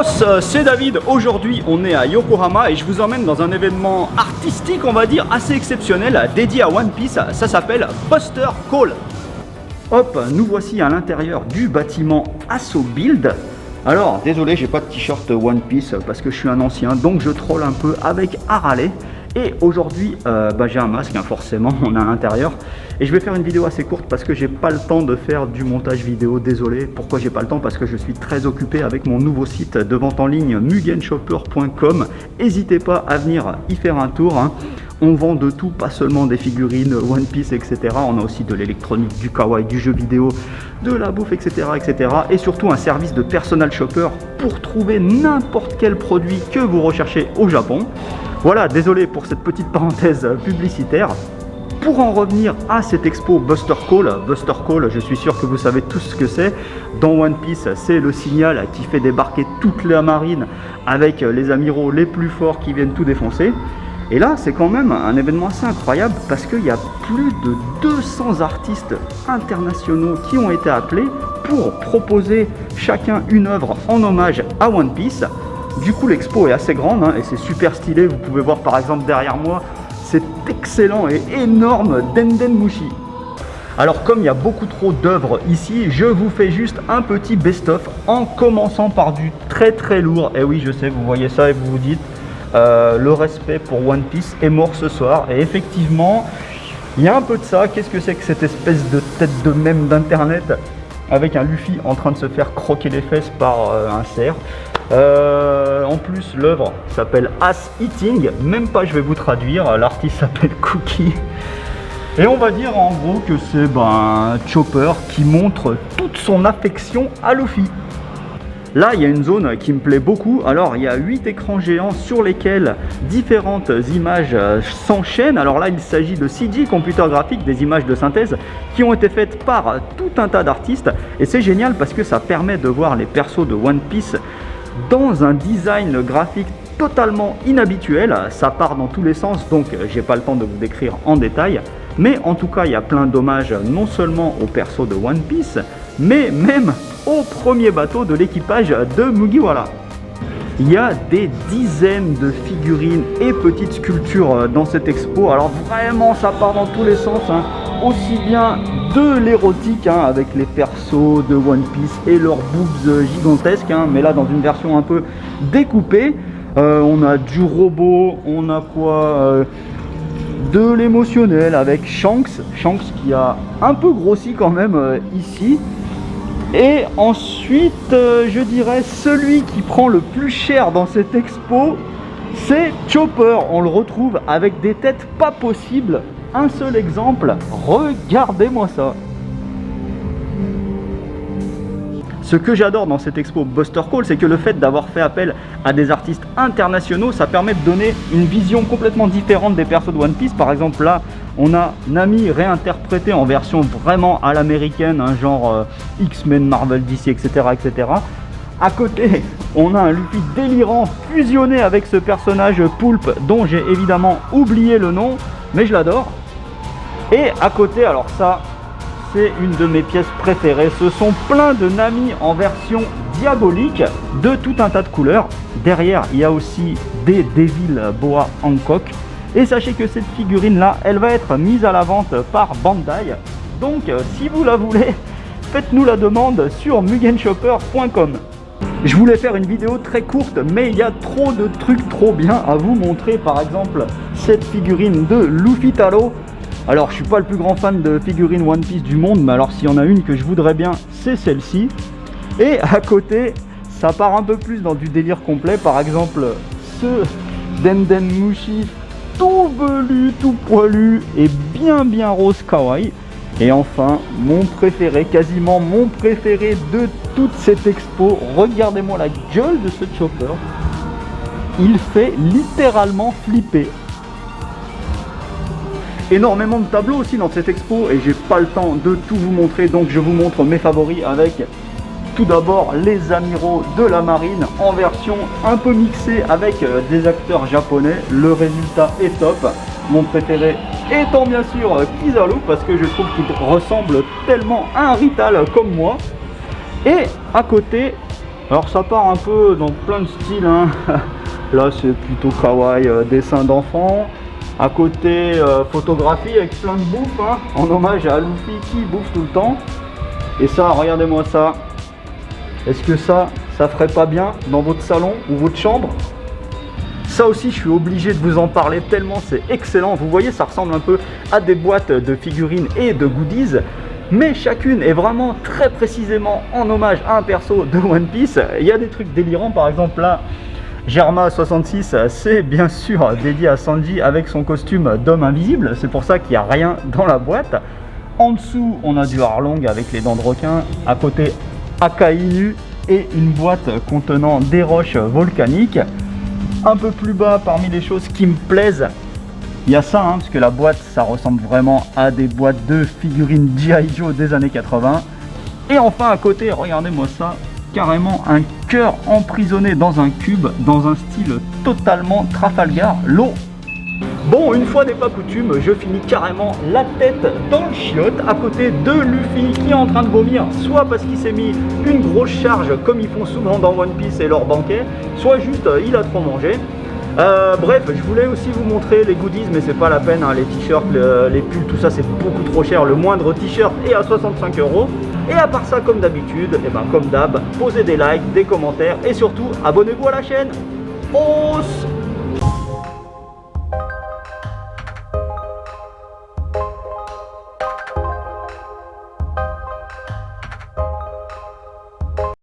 boss, c'est David. Aujourd'hui, on est à Yokohama et je vous emmène dans un événement artistique, on va dire, assez exceptionnel, dédié à One Piece. Ça s'appelle Buster Call. Hop, nous voici à l'intérieur du bâtiment Asso Build. Alors, désolé, j'ai pas de t-shirt One Piece parce que je suis un ancien, donc je troll un peu avec Harale. Et aujourd'hui, j'ai un masque, hein, forcément, on est à l'intérieur. Et je vais faire une vidéo assez courte parce que j'ai pas le temps de faire du montage vidéo, désolé. Pourquoi j'ai pas le temps? Parce que je suis très occupé avec mon nouveau site de vente en ligne mugenshopper.com. N'hésitez pas à venir y faire un tour, hein. On vend de tout, pas seulement des figurines One Piece, etc. On a aussi de l'électronique, du kawaii, du jeu vidéo, de la bouffe, etc., etc. Et surtout un service de personal shopper pour trouver n'importe quel produit que vous recherchez au Japon. Voilà, désolé pour cette petite parenthèse publicitaire. Pour en revenir à cette expo Buster Call, je suis sûr que vous savez tous ce que c'est. Dans One Piece, c'est le signal qui fait débarquer toute la marine avec les amiraux les plus forts qui viennent tout défoncer. Et là, c'est quand même un événement assez incroyable parce qu'il y a plus de 200 artistes internationaux qui ont été appelés pour proposer chacun une œuvre en hommage à One Piece. Du coup, l'expo est assez grande, hein, et c'est super stylé. Vous pouvez voir par exemple derrière moi cet excellent et énorme Denden Mushi. Alors comme il y a beaucoup trop d'œuvres ici, je vous fais juste un petit best-of en commençant par du très très lourd. Et oui, je sais, vous voyez ça et vous vous dites le respect pour One Piece est mort ce soir. Et effectivement, il y a un peu de ça. Qu'est-ce que c'est que cette espèce de tête de mème d'internet avec un Luffy en train de se faire croquer les fesses par un cerf. En plus, l'œuvre s'appelle Ass Eating, même pas je vais vous traduire, l'artiste s'appelle Cookie. Et on va dire en gros que c'est Chopper qui montre toute son affection à Luffy. Là, il y a une zone qui me plaît beaucoup. Alors, il y a 8 écrans géants sur lesquels différentes images s'enchaînent. Alors là, il s'agit de CG, computer graphique, des images de synthèse qui ont été faites par tout un tas d'artistes. Et c'est génial parce que ça permet de voir les persos de One Piece dans un design graphique totalement inhabituel. Ça part dans tous les sens, donc j'ai pas le temps de vous décrire en détail. Mais en tout cas, il y a plein d'hommages non seulement aux persos de One Piece, mais même au premier bateau de l'équipage de Mugiwara. Il y a des dizaines de figurines et petites sculptures dans cette expo. Alors vraiment, ça part dans tous les sens, hein. Aussi bien de l'érotique, hein, avec les persos de One Piece et leurs boobs gigantesques, hein, mais là dans une version un peu découpée. On a du robot, on a quoi de l'émotionnel avec Shanks qui a un peu grossi quand même ici. Et ensuite, je dirais celui qui prend le plus cher dans cette expo, c'est Chopper. On le retrouve avec des têtes pas possibles. Un seul exemple, regardez-moi ça. Ce que j'adore dans cette expo Buster Call, c'est que le fait d'avoir fait appel à des artistes internationaux, ça permet de donner une vision complètement différente des persos de One Piece. Par exemple, là, on a Nami réinterprété en version vraiment à l'américaine, hein, genre X-Men, Marvel, DC, etc., etc. À côté, on a un Luffy délirant fusionné avec ce personnage Poulpe, dont j'ai évidemment oublié le nom, mais je l'adore. Et à côté, alors ça, c'est une de mes pièces préférées. Ce sont plein de Nami en version diabolique de tout un tas de couleurs. Derrière, il y a aussi des Devil Boa Hancock. Et sachez que cette figurine-là, elle va être mise à la vente par Bandai. Donc, si vous la voulez, faites-nous la demande sur mugenshopper.com. Je voulais faire une vidéo très courte, mais il y a trop de trucs trop bien à vous montrer. Par exemple, cette figurine de Luffy Taro. Alors, je suis pas le plus grand fan de figurines One Piece du monde, mais alors s'il y en a une que je voudrais bien, c'est celle-ci. Et à côté, ça part un peu plus dans du délire complet. Par exemple, ce Denden Mushi tout velu, tout poilu et bien rose kawaii. Et enfin, mon préféré, quasiment mon préféré de toute cette expo. Regardez-moi la gueule de ce Chopper. Il fait littéralement flipper. Énormément de tableaux aussi dans cette expo et j'ai pas le temps de tout vous montrer, donc je vous montre mes favoris avec tout d'abord les amiraux de la marine en version un peu mixée avec des acteurs japonais. Le résultat est top. Mon préféré étant bien sûr Kizaru parce que je trouve qu'il ressemble tellement à un Rital comme moi. Et à côté, Alors ça part un peu dans plein de styles, hein. Là c'est plutôt kawaii, dessin d'enfant. À côté, photographie avec plein de bouffe, hein, en hommage à Luffy qui bouffe tout le temps. Et ça, regardez-moi ça. Est-ce que ça ferait pas bien dans votre salon ou votre chambre? Ça aussi, je suis obligé de vous en parler tellement c'est excellent. Vous voyez, ça ressemble un peu à des boîtes de figurines et de goodies. Mais chacune est vraiment très précisément en hommage à un perso de One Piece. Il y a des trucs délirants, par exemple là, Germa 66, c'est bien sûr dédié à Sanji avec son costume d'homme invisible. C'est pour ça qu'il n'y a rien dans la boîte. En dessous, on a du Arlong avec les dents de requin. À côté, Akainu et une boîte contenant des roches volcaniques. Un peu plus bas, parmi les choses qui me plaisent, il y a ça, hein, parce que la boîte, ça ressemble vraiment à des boîtes de figurines G.I. Joe des années 80. Et enfin, à côté, regardez-moi ça, carrément un cœur emprisonné dans un cube, dans un style totalement Trafalgar Law. Bon, une fois n'est pas coutume, je finis carrément la tête dans le chiotte à côté de Luffy qui est en train de vomir, soit parce qu'il s'est mis une grosse charge comme ils font souvent dans One Piece et leur banquet, soit juste il a trop mangé. Bref, je voulais aussi vous montrer les goodies, mais c'est pas la peine, hein, les t-shirts, les pulls, tout ça c'est beaucoup trop cher. Le moindre t-shirt est à 65 €. Et à part ça, comme d'habitude, et ben comme d'hab, posez des likes, des commentaires et surtout abonnez-vous à la chaîne. Os